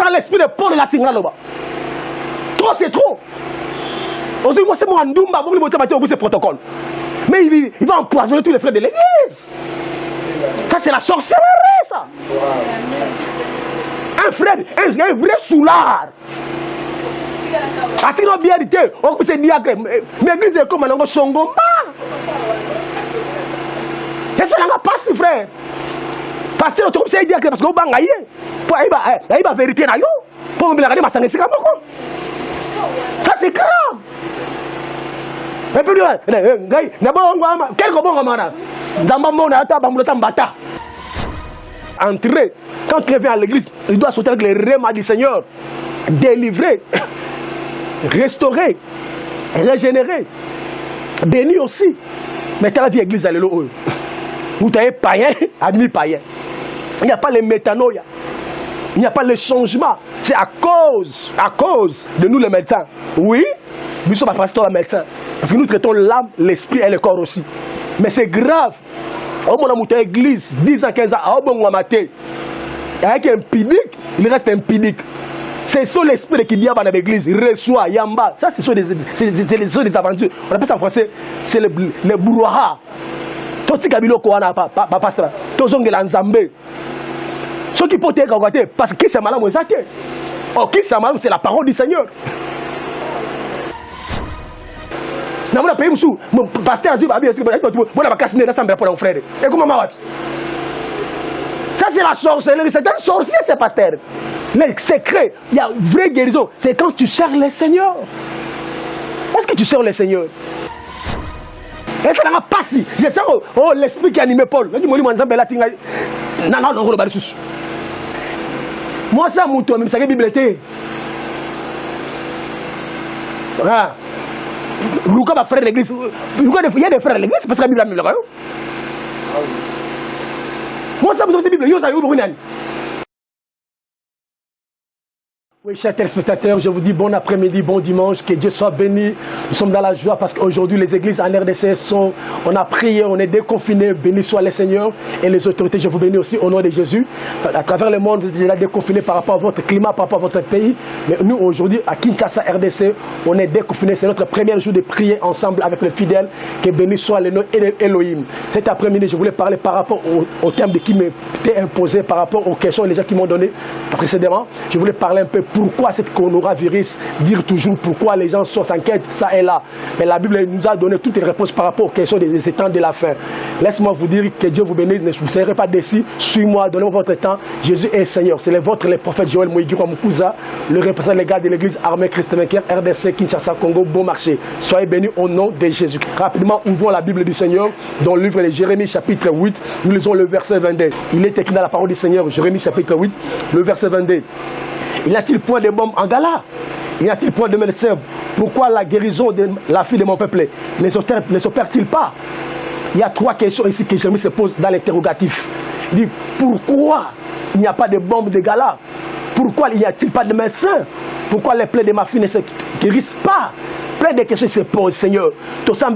sans l'esprit de Paul Latinga là-bas. Trop, c'est trop. Aujourd'hui, moi, c'est mon Ndoumba, vous voulez monter au bout de ce protocole. Mais il va empoisonner tous les frères de l'église. Ça, c'est la sorcellerie, ça. Un frère, un vrai soulard. Attends bien, on peut se dire que l'église est comme un chongomba. Et c'est là pas si frère. Parce que tu sais dire que parce que bangaye, pour y va vérité na yo, pour me regarder ma sangue c'est comme ça c'est grave. Et puis gay, na bon ngama, quelque bon ngama. Nzamba mona ata bamulota mbata. Entrer, quand tu viens à l'église, il doit sauter avec les rémas du Seigneur, délivrer, restaurer, régénérer, béni aussi. Mais tu as la vie église, alléluia. Vous avez païen, admis païen. Il n'y a pas les métanoïa. Il n'y a pas les changements. C'est à cause de nous les médecins. Oui, nous sommes pasteurs médecins. Parce que nous traitons l'âme, l'esprit et le corps aussi. Mais c'est grave. Au moment où tu as l'église, 10 ans, 15 ans, au moment où tu as avec un pidique, il reste un pidique. C'est sur l'esprit qui vient dans l'église, il reçoit, yamba. Ça, ce sont des aventures. On appelle ça en français, c'est le brouhaha. Tout ce qui est pas pasteur. Tout ce qui est nzambe. Ceux qui peuvent être parce que qui c'est malade, oh, qui c'est malade, c'est la parole du Seigneur. Dans mon pays, mon pasteur a dit, frère. Et comment m'a ça, c'est la sorcellerie. C'est un sorcier, ce pasteur. Le secret, il y a une vraie guérison. C'est quand tu sers le Seigneur. Est-ce que tu sers le Seigneur? Et ça n'a pas si. Je sens l'esprit qui anime Paul. Non. Moi, ça, mon tour, même ça, la Bible était. Lucas va frère de l'église. Il y a des frères de l'église parce que la Bible a mis le royaume. Moi, ça, la Bible, yo, ça, yo, oui, chers téléspectateurs, je vous dis bon après-midi, bon dimanche, que Dieu soit béni. Nous sommes dans la joie parce qu'aujourd'hui, les églises en RDC on a prié, on est déconfinés, béni soit le Seigneur et les autorités. Je vous bénis aussi au nom de Jésus. À travers le monde, vous êtes déjà déconfinés par rapport à votre climat, par rapport à votre pays. Mais nous, aujourd'hui, à Kinshasa, RDC, on est déconfinés. C'est notre premier jour de prier ensemble avec les fidèles. Que béni soit le nom Elohim. Cet après-midi, je voulais parler par rapport au terme qui m'était imposé, par rapport aux questions les gens qui m'ont donné précédemment. Je voulais parler un peu pourquoi cette coronavirus, dire toujours pourquoi les gens s'inquiètent, ça et là. Mais la Bible nous a donné toutes les réponses par rapport aux questions des temps de la fin. Laisse-moi vous dire que Dieu vous bénisse, ne vous serez pas déçus. Suis-moi, donnez-moi votre temps. Jésus est Seigneur. C'est le vôtre, le prophète Joël Moïgirwa Mukouza, le représentant légal de l'église armée chrétienne RDC, Kinshasa, Congo, bon marché. Soyez bénis au nom de Jésus. Rapidement, ouvrons la Bible du Seigneur dans le livre de Jérémie, chapitre 8. Nous lisons le verset 22. Il est écrit dans la parole du Seigneur, Jérémie, chapitre 8, le verset 22. Il n'y a-t-il point de bombes en gala? Il n'y a-t-il point de médecins? Pourquoi la guérison de la fille de mon peuple ne s'opère-t-il pas? Il y a 3 questions ici que Jérémie se pose dans l'interrogatif. Il dit, pourquoi il n'y a pas de bombes de gala? Pourquoi il n'y a-t-il pas de médecins? Pourquoi les plaies de ma fille ne se guérissent pas? Plein de questions se posent, Seigneur. Pourquoi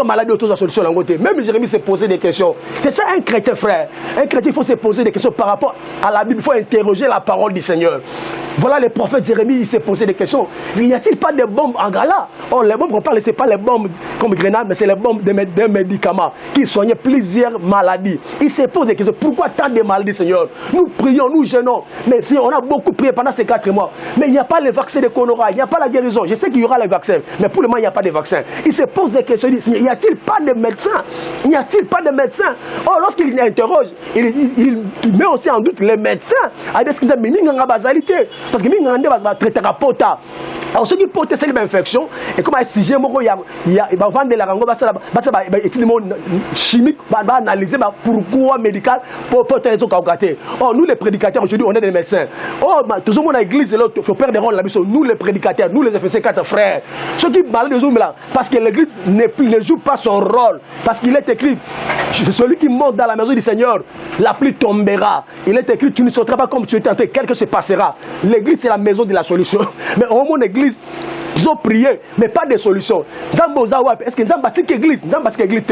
maladie autour de la solution? Même Jérémie s'est posé des questions. C'est ça un chrétien, frère. Un chrétien, il faut se poser des questions par rapport à la Bible. Il faut interroger la parole du Seigneur. Voilà le prophète Jérémie, il s'est posé des questions. Y a-t-il pas de bombes en gala? Oh, les bombes qu'on parle, ce n'est pas les bombes comme grenades, mais c'est les bombes de médicaments qui soignaient plusieurs maladies. Il se pose des questions. Pourquoi tant de maladies, Seigneur? Nous prions, nous jeûnons. Mais si on a beaucoup prié pendant ces 4 mois, mais il n'y a pas le vaccin de Conora, il n'y a pas la guérison. Je sais qu'il y aura les vaccins, mais pour le moment, il n'y a pas de vaccin. Il se pose des questions. Il dit, n'y a-t-il pas de médecins? N'y a-t-il pas de médecins? Oh, lorsqu'il interroge, il met aussi en doute les médecins. Parce qu'il dit, parce que alors ceux qui portent cette infection, et comme si j'ai il y a vendre la rango, chimique, va analyser pourquoi médical pour porter les autres. Oh, nous les prédicateurs, aujourd'hui, on est des médecins. Oh, tout le monde à l'église, il faut perdre des rôles là-bas. Nous les prédicateurs, nous les FSC, Éphésiens 4, frères. Ceux qui parlent de là, parce que l'église ne joue pas son rôle. Parce qu'il est écrit, celui qui monte dans la maison du Seigneur, la pluie tombera. Il est écrit, tu ne sauteras pas comme tu es tenté, quelque chose se passera. L'église, c'est la maison de la solution. Mais au moins, l'église, ils ont prié, mais pas de solution. Est-ce que nous avons bâti l'église? Nous avons bâti l'église,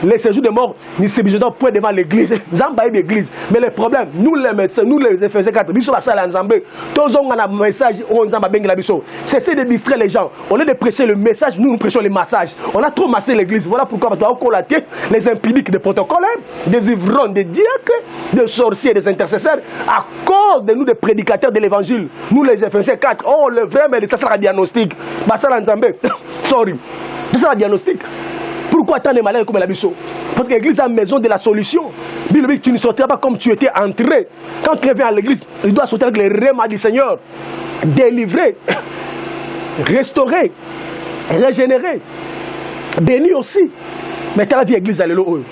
les séjours de mort, nous sommes point devant l'église. Nous avons bâti l'église. Mais le problème, nous les médecins, nous les Éphésiens 4, nous sommes à ça ensemble. Tous on a un message, on a bengi la biso. Cessez de distraire les gens. Au lieu de prêcher le message, nous prêchons les massages. On a trop massé l'église. Voilà pourquoi on a collaté les impudiques, des protocoles, des ivrognes, des diacres, des sorciers, des intercesseurs, à cause de nous, des prédicateurs de l'évangile. Nous les Éphésiens 4, oh le vrai, mais ça sera un diagnostic. Sorry. C'est ça le diagnostic. Pourquoi tant de malades comme la biso? Parce que l'église est la maison de la solution. Bible, tu ne sortiras pas comme tu étais entré. Quand tu reviens à l'église, tu dois sortir avec les rémas du Seigneur. Délivrer, restaurer, régénérer, béni aussi. Mais tu as la vie église, alléluia.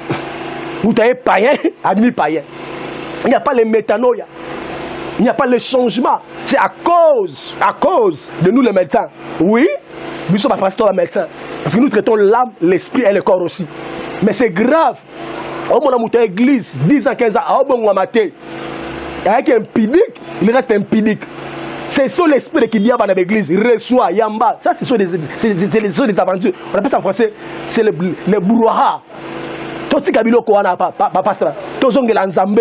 Vous avez païen, admis païen. Il n'y a pas les métanoïa. Il n'y a pas le changement. C'est à cause de nous les médecins. Oui, nous sommes pasteurs médecins. Parce que nous traitons l'âme, l'esprit et le corps aussi. Mais c'est grave. Au moment où tu as l'église, 10 ans, 15 ans, au maté, avec un pidique, il reste un pidique. C'est sur l'esprit qui vient dans l'église, reçoit, yamba. Ça, ce sont des aventures. On appelle ça en français, c'est le brouhaha. Tout ce qui est pas pasteur. Tout ce qui est nzambe.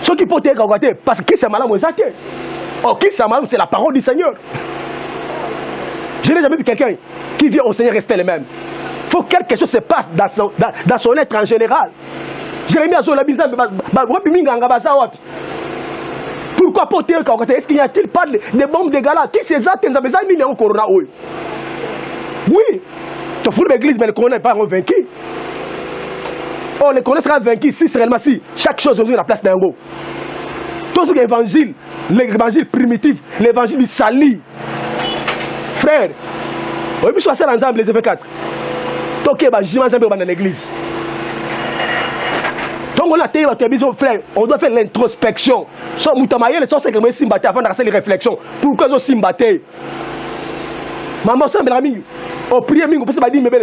Ceux qui peuvent être parce que c'est malade, c'est la parole du Seigneur. Je n'ai jamais vu quelqu'un qui vient au Seigneur rester le même. Il faut que quelque chose se passe dans son être en général. Jérémie a zola bizarre, pourquoi porter un corona? Est-ce qu'il n'y a-t-il pas de bombes de gala? Qui c'est ça? Qui a mis un corona? Oui, tu fous l'église, mais le corona n'est pas vaincu. Oh, le corona sera vaincu si réellement si chaque chose aujourd'hui à la place d'un go. Tout ce qui est évangile, l'évangile primitif, l'évangile du sali. Frère, on peut choisir ensemble les Éphésiens 4. Donc, j'imagine dans l'église. Donc, on a été frère, on doit faire l'introspection. Sans moutamaye, les sorciers qui simbaté avant de faire les réflexions. Pourquoi ils ont simbaté? Maman, ça me l'a mis. Au prier,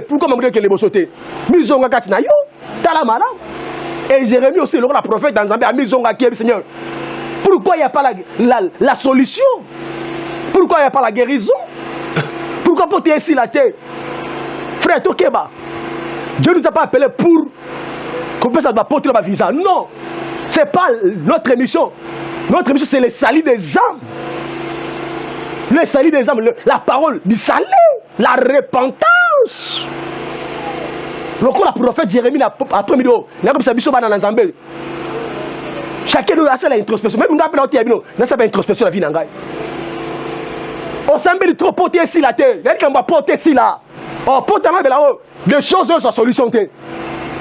pourquoi maman que les beaux sauter? Mizonga katina yo, talamana. Et Jérémie aussi, le prophète dans Zambie, a mizonga qui est Seigneur. Pourquoi il n'y a pas la solution? Pourquoi il n'y a pas la guérison? Pourquoi porter ici la terre? Frère Tokeba, Dieu ne nous a pas appelés pour qu'on puisse porter le visa. Non, ce n'est pas notre mission. Notre mission, c'est le salut des âmes. Le salut des âmes, la parole du salut, la repentance. Lorsque le prophète Jérémie a promis de il a comme ça, biso dans l'Azambé. Chacun de nous a fait l'introspection. Même nous avons fait l'introspection de la vie d'Angaï. On s'en met trop porter ici la terre. Il y a quelqu'un qui va porter ici là. Oh, porter là-haut. Les choses sont solutionnées.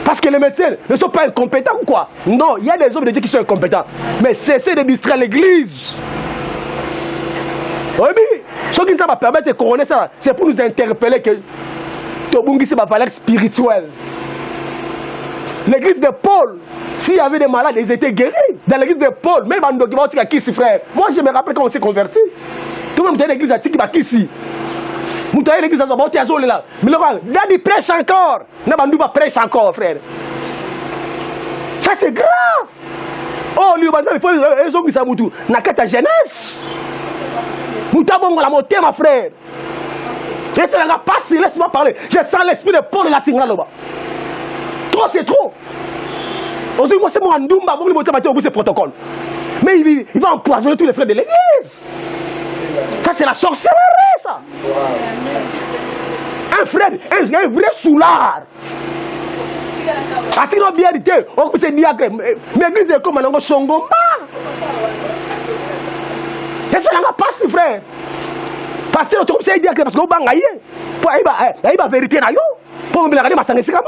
Parce que les médecins ne sont pas incompétents ou quoi? Non, il y a des hommes de Dieu qui sont incompétents. Mais cessez de distraire l'église. Oui, ce qui nous va permettre de couronner ça, c'est pour nous interpeller que Tobungi c'est ma valeur spirituelle. L'église de Paul, s'il y avait des malades, ils étaient guéris. Dans l'église de Paul, même en document, il y a qui si frère. Moi, je me rappelle quand on s'est converti. Tout le monde était l'église à Tiki Bakisi. Vous avez l'église à Zaboti Azole là. Mais le roi, Dadi prêche encore. Nabandouba prêche encore, frère. Ça c'est grave. Oh, lui, il faut que ça vous n'a qu'à ta jeunesse. Moutabongo la montée, ma frère. Laisse-la passer, laisse-moi parler. Je sens l'esprit de Paul et la Tingla là-bas. Trop, c'est trop. Aujourd'hui, moi, c'est mon Ndoumba, bon, il va ce protocole. Mais il va empoisonner tous les frères de l'église. Ça, c'est la sorcellerie, ça. Un frère, un vrai soulard. A-t-il bien dit, on peut se dire que l'église est comme un Shongomba. Laissez la passer, frère. Parce que tu sais dire que parce que vous bangaye, pour aller la vérité na yo, pour me regarder ma sangue c'est comme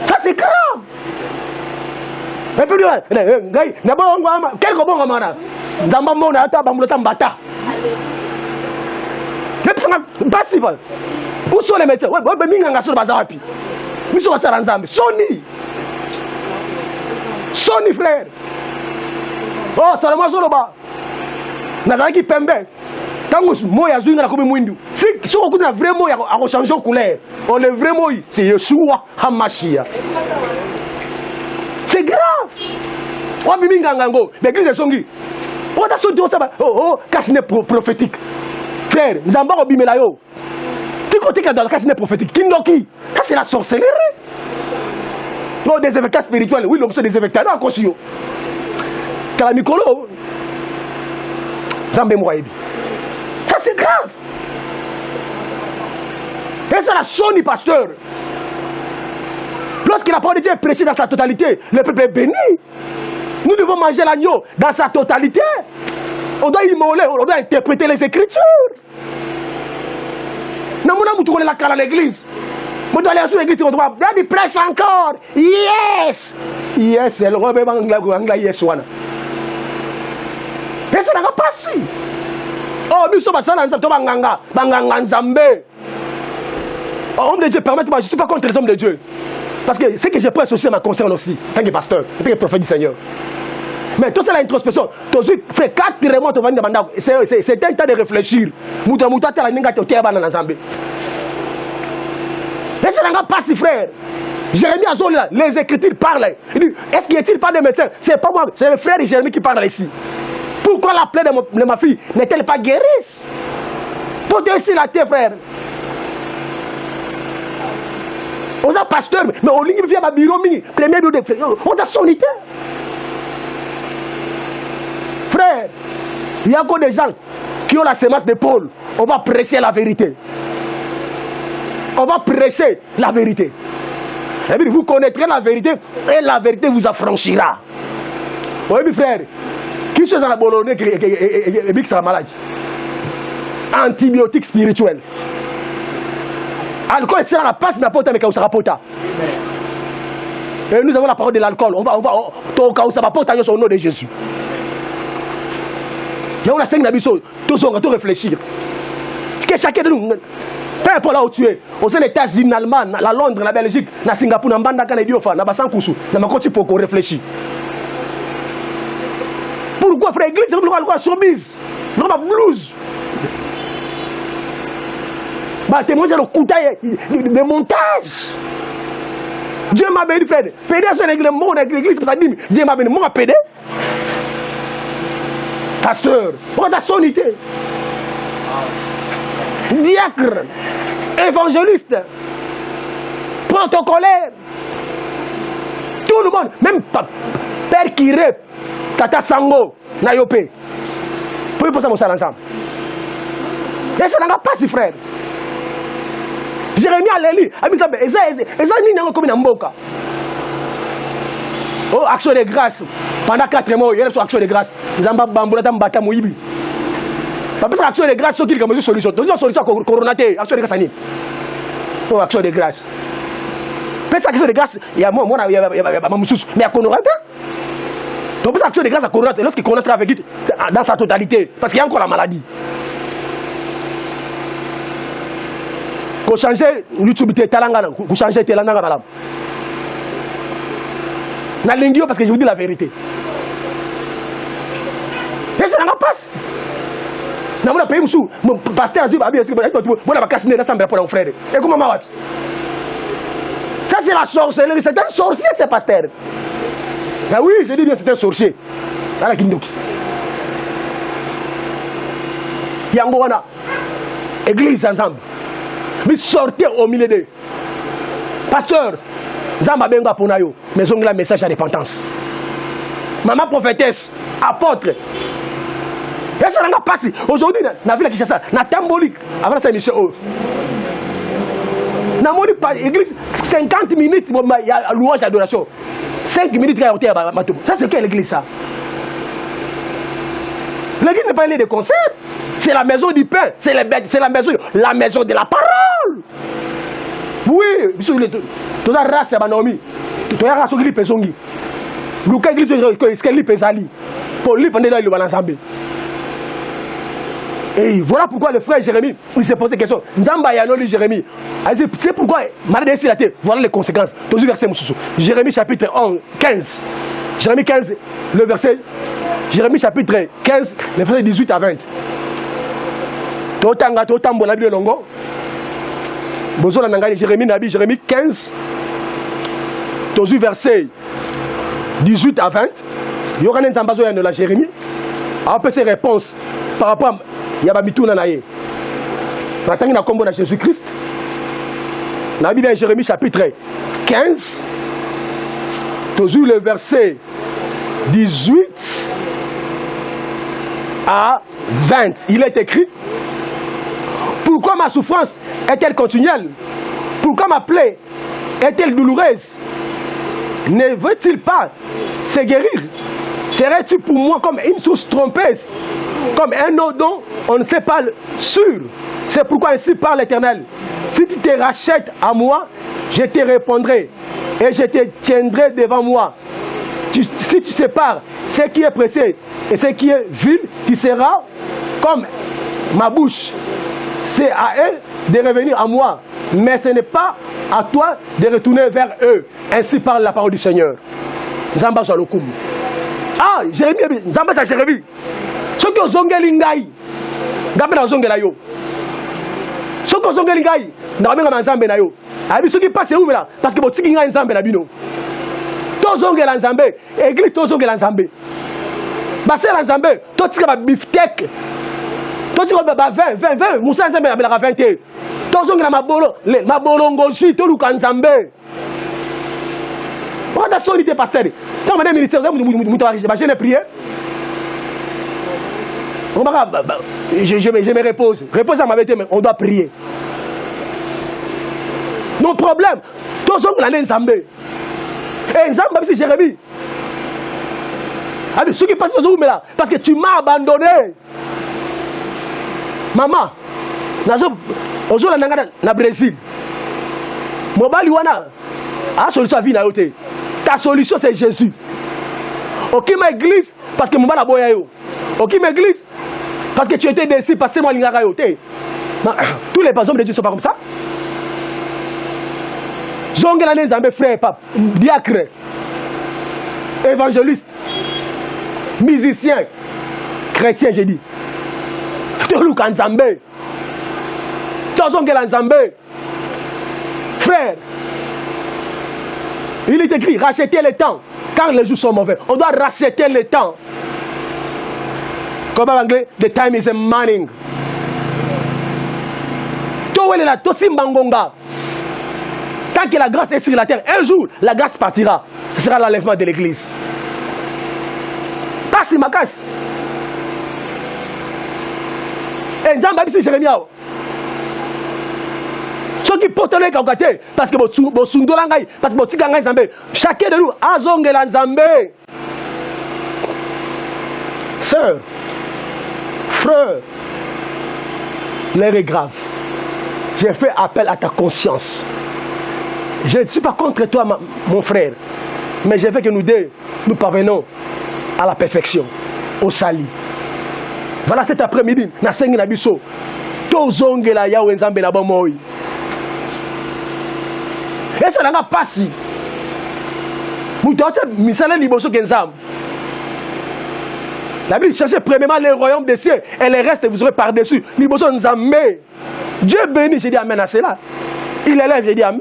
ça c'est grave. Et puis ngai na bongo ama quelque bongo amana. Nzamba mona ata bamulota mbata. Ne pas si pas. Où sont les médecins? Ouais, minga sur baza wapi. Biso basala nzambe. Soni frère. Oh, Salomon Zoloba. Nazaki pembe. Quand moi yazui na comme mwindu. Si on a vraiment à changer de couleur. On est vraiment c'est Yeshua Hamashia. C'est grave. On bimi ngangango, l'église songi. On a sauté ça cache prophétique. Frère, nous avons bimela yo. Tu côté dans la cache prophétique. Kindoki. Ça c'est la sorcellerie. Non des événements spirituels. Oui, l'homme c'est des événements non conscient. Quand Nicolo Zambé Mouaïbi. Ça c'est grave. Et c'est la sonne du pasteur. Lorsqu'il a parlé de Dieu prêché dans sa totalité, le peuple est béni. Nous devons manger l'agneau dans sa totalité. On doit immoler, on doit interpréter les Écritures. Nous devons la cara à l'église. Nous devons aller sur l'église, on doit prêcher encore. Yes! Yes, c'est le roi de yes. Et ça n'a pas passé. Oh, nous sommes à Banganga Nzambe. Homme de Dieu, permettez-moi, je ne suis pas contre les hommes de Dieu. Parce que ce que je prêche aussi me concerne aussi, en tant que pasteur, en tant que prophète du Seigneur. Mais tout ça, l'introspection, tu fais 4 mois, c'est un temps de réfléchir. Et ça n'a pas passé, frère. Jérémie Azola, les Écritures parlent. Il dit, est-ce qu'il n'y a-t-il pas de médecin? C'est pas moi, c'est le frère de Jérémie qui parle ici. Pourquoi la plaie de ma fille n'est-elle pas guérie? Pour te ici la terre, frère. On a pasteur, mais on ligne vient à bureau mini, premier de frère. On a sonité. Frère, il y a encore des gens qui ont la semence de Paul. On va prêcher la vérité. On va prêcher la vérité. Et puis vous connaîtrez la vérité et la vérité vous affranchira. Oui, mes frères, qui sont dans la bolonée et qui sont malade? Antibiotique spirituel. Alcool, c'est la passe n'a pas autant mais quand ça rapporta. Et nous avons la parole de l'alcool. On va quand ça va pas autant au nom de Jésus. Il y a 5 nabisos, tous on doit réfléchir. Que chacun de nous, peu importe là où tu es, aux États-Unis, en Allemagne, à Londres, en Belgique, à Singapour, en Banda, en Idiofa, en Bassankousou, dans ma côté pour qu'on réfléchisse. Pourquoi, frère, l'église, c'est pourquoi showbiz, non, ma blues. Bah, t'es mangé le couteau de montage. Dieu m'a béni, frère. Pédé sur l'église, ça dit, Dieu m'a béni, moi, pédé. Pasteur, on a sonité. Diacre, évangéliste, protocolaire. Tout le monde, même Père Kiré, Tata Sango, Nayopé. Pour poser mon salle ensemble. Et ça n'a pas si, frère. Jérémie Aléli, Amisabe, et ça, n'y a pas comme Namboka. Oh, action de grâce. Pendant 4 mois, il y a une action de grâce. Zamba Bamboulata Mbata Mouibi. Parce que l'action de grâce, c'est une solution. Dans une solution coronaté, action de grâce. Oh, action de grâce. Mais cette action de grâce, il y a moi, il y a Mamoussous, mais il y a Conorata. Donc, cette action de grâce à Conorata, lorsqu'il connaîtra avec lui dans sa totalité, parce qu'il y a encore la maladie. Pour changer YouTube, pour changer Telangana. Na lingio parce que je vous dis la vérité. Et ça n'a pas passé. Na mon pays moussou, mon pasteur a dit bah bien c'est bon on va casser dans sa pour mon frère. Et comment m'a ça c'est la sorcellerie, c'est un sorcier ce pasteur. Ah oui, je dis bien c'est un sorcier. Dans la Kindoki. Yango wana église ensemble. Mais sortez au milieu de pasteur. Zamba benga ponayo, mais on a un message à repentance. Maman prophétesse, apôtre. Et ça n'a pas passé. Aujourd'hui, dans la ville de Kinshasa, dans la Tambolique, avant ça, Michel O. Dans l'église, 50 minutes, il y a louange d'adoration. 5 minutes, il y a ça, c'est quelle église ça? L'église n'est pas une lieu de concert. C'est la maison du pain. C'est la maison de la parole. Oui, tu as race à Banomi. Tu as race au grippe Zongi. Luka grippe Zali. Pour lui, pendant le ensemble. Et voilà pourquoi le frère Jérémie, il s'est posé question. Nzamba Yanoli Jérémie. C'est pourquoi, malgré la terre, voilà les conséquences. Verset Jérémie chapitre 11, 15. Jérémie 15, le verset. Jérémie chapitre 15, le verset 18 à 20. Totanga totambo la Bible longo. Bozola nangani Jérémie 15. Tozu verset 18 à 20. Yoranen Zambazo ya la Jérémie. Après ses réponses par rapport à Yababitou Nanaye. Ratangi na kombo na Jésus-Christ. Na Bible Jérémie chapitre 15. Tozu le verset 18 à 20. Il est écrit: pourquoi ma souffrance est-elle continuelle? Pourquoi ma plaie est-elle douloureuse? Ne veut-il pas se guérir? Serais-tu pour moi comme une source trompeuse, comme un eau dont on ne sait pas sûr? C'est pourquoi ainsi parle l'Éternel: si tu te rachètes à moi, je te répondrai et je te tiendrai devant moi. Si tu sépares ce qui est pressé et ce qui est vil, tu seras comme ma bouche. C'est à eux de revenir à moi, mais ce n'est pas à toi de retourner vers eux. Ainsi parle la parole du Seigneur. Zamba Zalokum. Ah, Jérémie, Zamba sa Jérémie. Ce que zongeli ngai, gabena zongela yo. Ce que zongeli ngai, na benga manzambe na yo. Abi ce qui passe où là? Parce que botiki ngai nzambe na bino. Tozongela nzambe, église tozongela nzambe. Basela nzambe, totika ba beefsteak. Totika ba 20, Moussa nzambe na bela 20. Tozongela mabolongo ji toluka nzambe. On a solide pasteur. Quand madame ministère, je me prier. Je me repose. Repose à ma vérité, mais on doit prier. Nos problèmes, tous sont là Nzambe. Et Nzambe, c'est Jérémie. Ceux qui passent aux jours, là, parce que tu m'as abandonné. Maman, au jour na Brésil, Mobali wana, a solution à vie na yote. Ta solution c'est Jésus. Ok ma église parce que mon bala boya yo. Ok ma église parce que tu étais déçu parce que moi lingara yo té. Tous les hommes de Dieu sont pas comme ça. Zongela Nzambe frère pape, diacre, évangéliste, musicien, chrétien j'ai dit. Toluka Nzambe. Tozongela Nzambe. Frère, il est écrit, rachetez le temps quand les jours sont mauvais. On doit racheter le temps. Comme en anglais, the time is a money. Tant que la grâce est sur la terre, un jour, la grâce partira. Ce sera l'enlèvement de l'église. Kasi ma casse. Et Nzamba bisi Jérémie. Ceux qui portent les kangate, parce que parce que chacun de nous a zongela Nzambe. Sœur, frère, l'heure est grave. J'ai fait appel à ta conscience. Je ne suis pas contre toi, mon frère, mais je veux que nous deux, nous parvenons à la perfection, au salut. Voilà cet après-midi, na sengi na biso, to zongela ya Nzambe na bomoi. Et ça n'a pas si. La Bible cherche premièrement le royaume des cieux et le reste vous aurez par-dessus. Dieu bénit, j'ai dit amen à cela. Il élève, j'ai dit amen.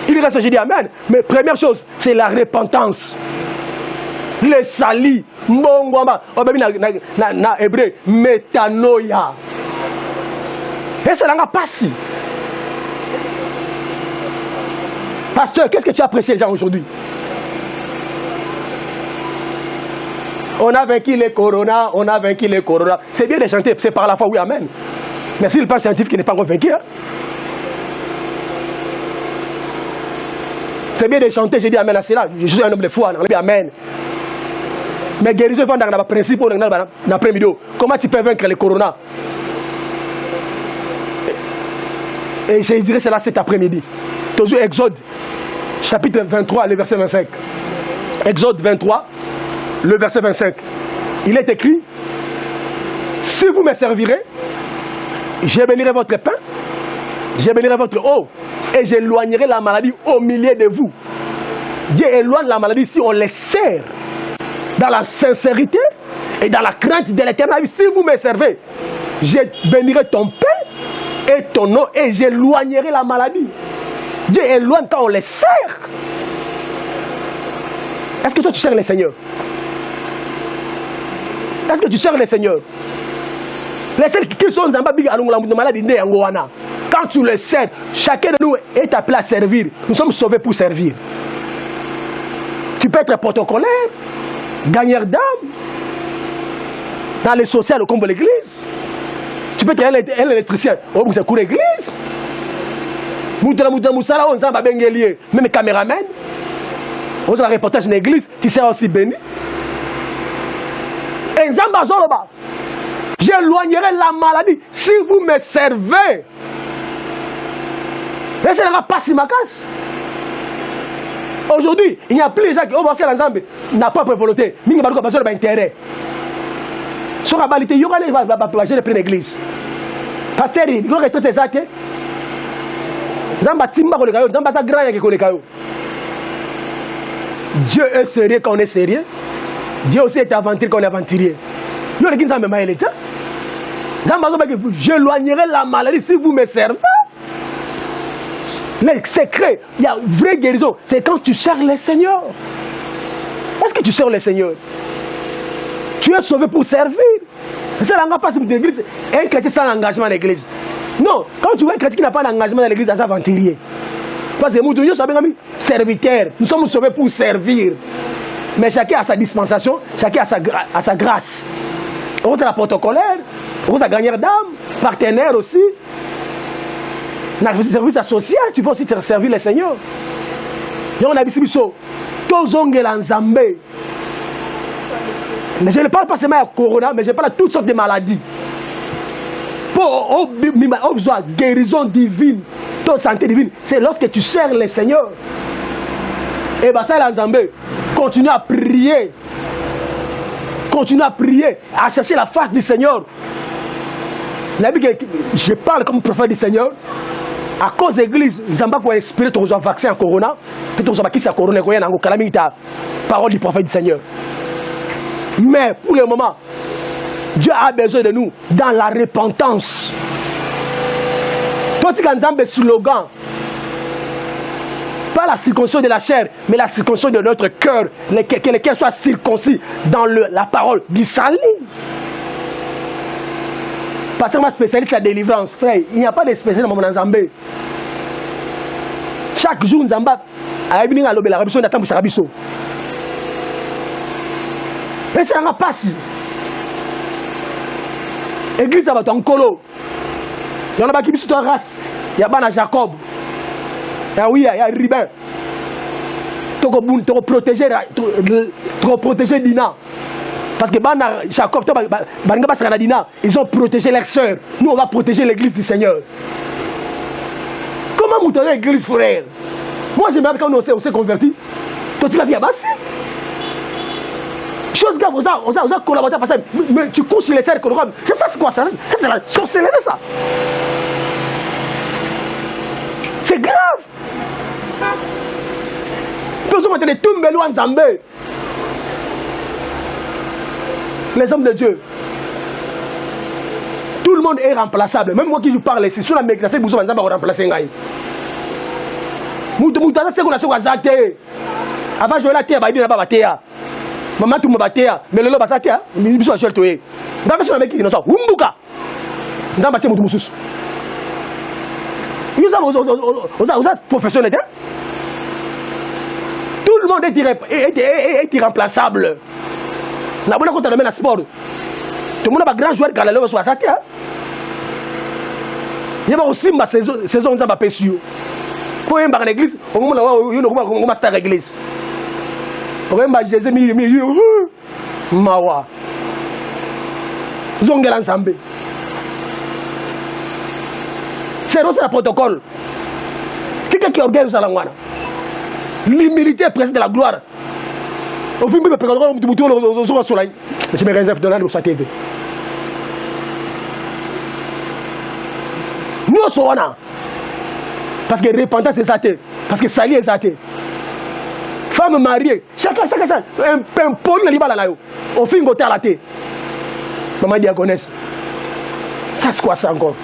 Il reste, j'ai dit amen. Mais première chose, c'est la repentance. Le salut. Na hébreu, métanoïa. Et ça n'a pas si. Pasteur, qu'est-ce que tu as apprécié déjà aujourd'hui? On a vaincu les corona, on a vaincu les corona. C'est bien de chanter, c'est par la foi, oui, amen. Mais si le plan scientifique n'est pas encore vaincu, hein? C'est bien de chanter, j'ai dit amen à cela. Je suis un homme de foi, on dit amen. Mais guérison, il faut dans le principe, dans l'après-midi. Comment tu peux vaincre les corona? Et je dirais cela cet après-midi. Toujours Exode, chapitre 23, le verset 25. Exode 23, le verset 25. Il est écrit: si vous me servirez, je bénirai votre pain, je bénirai votre eau, et j'éloignerai la maladie au milieu de vous. Dieu éloigne la maladie si on les sert dans la sincérité et dans la crainte de l'Éternel. Si vous me servez, Je bénirai ton pain et ton eau et j'éloignerai la maladie. Dieu éloigne quand on les sert. Est-ce que toi tu sers les seigneurs? Est-ce que tu sers les seigneurs? Les seuls qui sont en maladie, quand tu le sers, chacun de nous est appelé à servir. Nous sommes sauvés pour servir. Tu peux être protocolaire, gagneur d'âme, dans les social comme l'église. Tu peux être un électricien, c'est pour l'église. Même caméraman, on a un reportage dans l'église, tu seras aussi béni. J'éloignerai la maladie si vous me servez. Et ce n'est pas si ma casse. Aujourd'hui, il n'y a plus les gens qui ont pensé à l'ensemble, n'a pas de volonté, mais il n'y a pas d'intérêt. Sur la balité, il y aura les gens qui prennent l'église. Pasteur, il y aura tous les actes. Dieu est sérieux quand on est sérieux. Dieu aussi est aventurier quand on est aventurier. J'éloignerai la maladie si vous me servez. Le secret, il y a une vraie guérison, c'est quand tu sers les seigneurs. Est-ce que tu sers les seigneurs? Tu es sauvé pour servir. C'est un chrétien sans engagement à l'église. Non, quand tu vois un chrétien qui n'a pas d'engagement à l'église, c'est aventurier. Parce que nous sommes serviteurs, nous sommes sauvés pour servir. Mais chacun a sa dispensation, chacun a sa grâce. On a la protocolaire, on a gagner d'âme, partenaire aussi. Dans le service social, tu peux aussi te servir les seigneurs. On a dit ça. Mais je ne parle pas seulement de corona, mais je parle de toutes sortes de maladies. Pour besoin de guérison divine, de santé divine, c'est lorsque tu sers les seigneurs. Et bien ça, l'Anzambé, continue à prier. Continue à prier, à chercher la face du Seigneur. Je parle comme prophète du Seigneur. À cause de l'église, nous n'avons pas inspiré ton vaccin à corona. Peut-être que nous avons qui corona, nous avons la parole du prophète du Seigneur. Mais pour le moment, Dieu a besoin de nous dans la repentance. Toi, tu as un slogan. Pas la circoncision de la chair, mais la circoncision de notre cœur. Que le cœur soit circoncis dans la parole du salut. Parce que moi, spécialiste de la délivrance, frère, il n'y a pas de spécialiste dans mon Zambé. Chaque jour, Nzamba a eu la révolution d'attendre pour Sarabiso. Et ça n'a pas si. L'église, ça va être en colo. Il y en a qui sont en race. Il y a Bana Jacob. Oui, il y a Ribin. Tu protéger Dina. Parce que Bana Jacob, Dina, ils ont protégé leurs sœurs. Nous, on va protéger l'église du Seigneur. Comment monter l'église, frère? Moi, j'aimerais quand on s'est converti. Toi, tu l'as vu à Bassi. Chose grave, on a collaboré à passer. Mais tu couches les cercles. C'est ça, c'est quoi ça? Ça, c'est la sorcellerie, ça. C'est grave. Les hommes de Dieu. Tout le monde est remplaçable. Même moi qui vous parle ici, sur la mécanique, vous allez remplacer. Avant, je vais la terre, je vais la terre. Maman, tu me battais, mais le lobe a terre, mais je suis tué. Dans le mec qui dit non, Umbuka. Nous avons bâti mon moussous. Nous avons professionnels. Tout le monde est irremplaçable. La bonne compte de la sport. Tout le monde a un grand joueur qui a le sur la terre. Il y a aussi ma saison où on a péché. Pour une église, on va faire l'église. On va Jésus Mawa. Zongel ensemble. C'est le protocole. C'est quelqu'un qui organise la langue. L'humilité est présente de la gloire. Au film, je me réserve de l'année pour sa TV. Nous sommes là. Parce que repentance c'est ça. Parce que salir est ça. Femme mariée, chacun, un pôle de l'Ibala là. Au film, on à la tête. Maman diagonesse. Ça c'est quoi ça encore?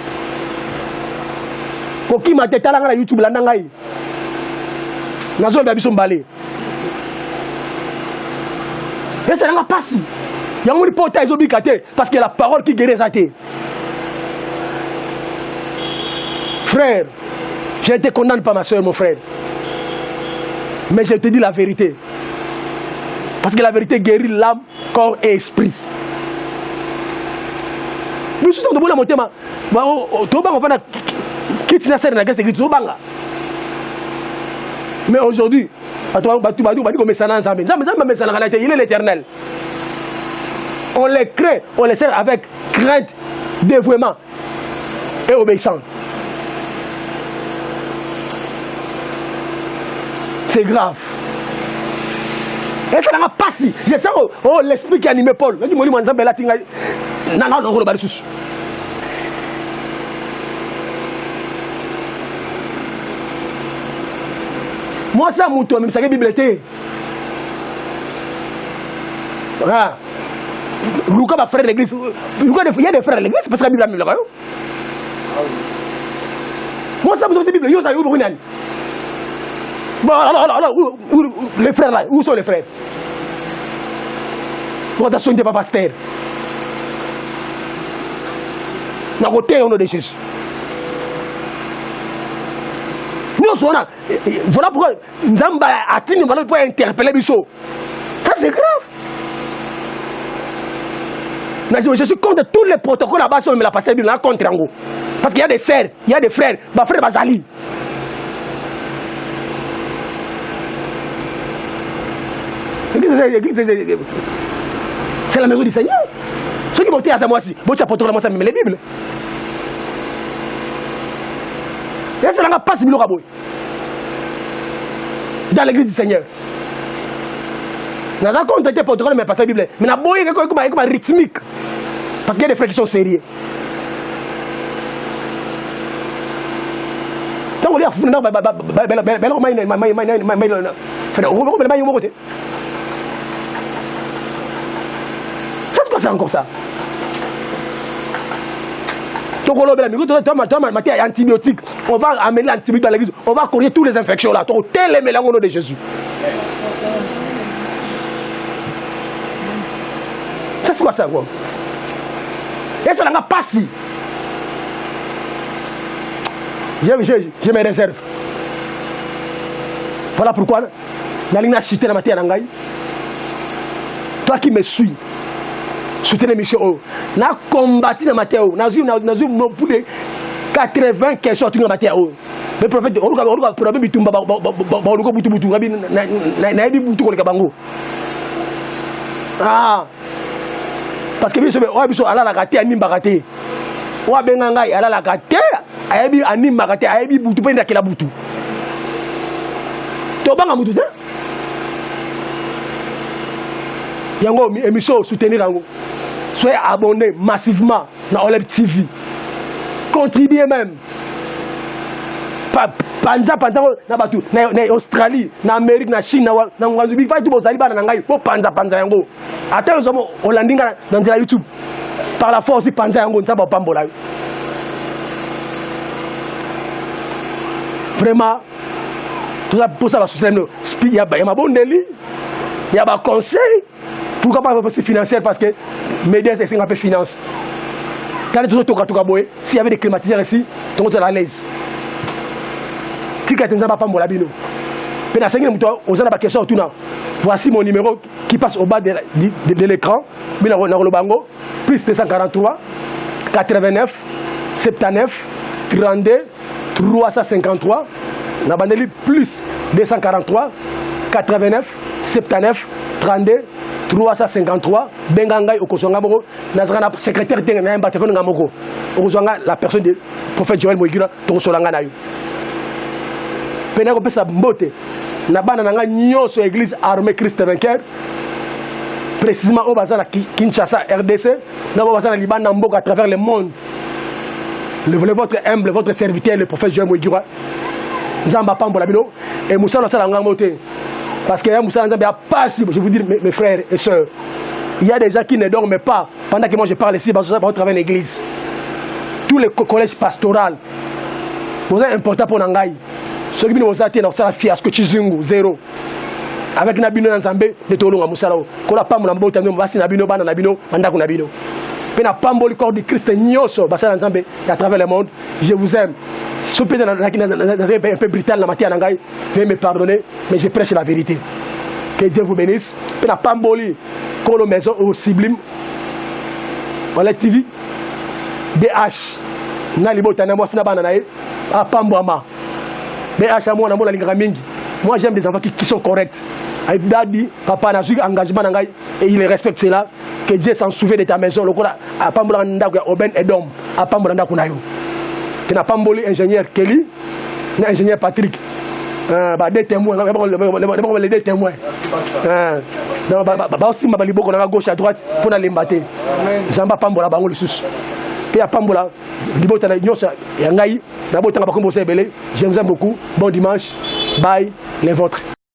Pour qui m'a tête à YouTube là nangai. Nazo babi son balé. Et ça n'a pas si. Il y a un portail isobicate parce que la parole qui guérit ça. Frère, je ne te condamne pas ma soeur, mon frère. Mais je te dis la vérité. Parce que la vérité guérit l'âme, corps et esprit. Nous sommes de la montée. Mais aujourd'hui, il est l'éternel. On les crée, on les sert avec crainte, dévouement et obéissance. C'est grave. Et ça n'a pas si. Je sens l'esprit qui anime Paul. Moi, ça, mon tour, même ça, Bible était. Voilà. Lucas va frère de l'église. Il y a des frères de l'église parce que la Bible a mis là-bas. Moi, ça, mon tour, c'est Bible. Yo, ça, yo, bon, alors, les frères là, où sont les frères? Votre action n'était pas pasteur. N'a côté au nom de Jésus. Voilà pourquoi Nzamba a tenu pour interpeller Bisso. Ça c'est grave. Je suis contre tous les protocoles là-bas sur la pasteur Bible contre Ango. Parce qu'il y a des sœurs, il y a des frères, ma frère Bazali. C'est la maison du Seigneur. Ceux qui montent à Zamoisi, bon, tu as porté la main les Bibles. Et ça n'a pas si bien dans l'église du Seigneur. Nous avons contacté pour mais pas la Bible. Mais nous avons comme rythmique. Parce qu'il y a des frères qui sont sérieux. Donc on dit à Founan, c'est encore ça. Donc on va antibiotique. On va amener l'antibiotique dans l'église. On va courir toutes les infections là. Donc tel est mélange au nom de Jésus. C'est quoi ça quoi? Et ça n'a pas si. Je me réserve. Voilà pourquoi la ligne a cité la matière d'Angaï. Toi qui me suis, soutenez Michel O. N'a combattu la matière O. N'a plus de 80 questions sur la matière O. Le prophète, on regarde pour la bitumba, ah, parce que Biso ala la gâté, anim baraté. Wa bengangai ala la gâté, ayebi anim baraté, ayebi butu pe ndakela butu. To banga mutu ça? Yango émission soutenir yango. Soyez abonnés massivement dans Oleb TV. Contribuez même. Panza na batu na Australie, na Amérique, na Chine, na Nganzubi fa tout bozali bana ngai po panza yango. Ata ozomo Holandinga dans la YouTube. Par la force panza yango nzaba pambola. Vraiment tout ça pour ça va soutenir. Il y a ma bonne délit. Il y a ma conseil. Pourquoi pas aussi financière parce que médias c'est un peu finance. Quand tu toka boy, s'il y avait des climatiseurs ici, tout est à l'aise. Voici mon numéro qui passe au bas de l'écran. Plus 243 89 79 32 353. Plus 243 89 79 32 353. Bengangai Okosongamo, Nazrana secrétaire de Namoko. Okosanga la personne du prophète Joël Moïgira, Tosolanganayu. Pénégo pesa mbote na bana nanga nyonso église armée Christ vainqueur précisément au bazar Kinshasa RDC na au bazar Liban mboka à travers le monde. Le votre humble votre serviteur le prophète Joël Moïgira Nzamba pambola bino et Moussa na sala ngamo te parce que Moussa Nzamba a pas si je vous dire mes frères et sœurs il y a des gens qui ne dorment pas pendant que moi je parle ici à travers l'église tous les collèges pastoraux. C'est important pour Nangaï. Ceux qui ont été dans la fiasco Chizungu, 0. Avec Nabino Nzambe, de Tolonga Moussalo. Quand la femme n'a pas été Nabino, Bana Nabino, Mandaku Nabino. Pena Pambo, le corps du Christ, Nyoso, Bassa Nzambe, à travers le monde. Je vous aime. Si vous êtes un peu brutal la matière Nangaï, veuillez me pardonner, mais je prêche la vérité. Que Dieu vous bénisse. Pena Pamboli, Kolo Maison au Sublime. Voilà TV. DH. Nalibo Tanamo Sinabanae. À Pambouama. DH à moi, on a la mingi. Moi, j'aime des enfants qui sont corrects. Avec Dadi, papa n'a eu engagement et il respecte cela. Que Dieu s'en souvient de ta maison. Le corps à Pambolanda, Oben Edom, à Pambolanda Kunayo. Que n'a pas mboli ingénieur Kelly, ingénieur Patrick. Des témoins, les deux témoins. Aussi, ma balibo qu'on a à gauche à droite pour aller m'battre. Zamba Pambola Bango le sous. Et à Pambola, Libota la Nyosa et Angaï, d'abord, je vous aime beaucoup. Bon dimanche. Bye, les vôtres.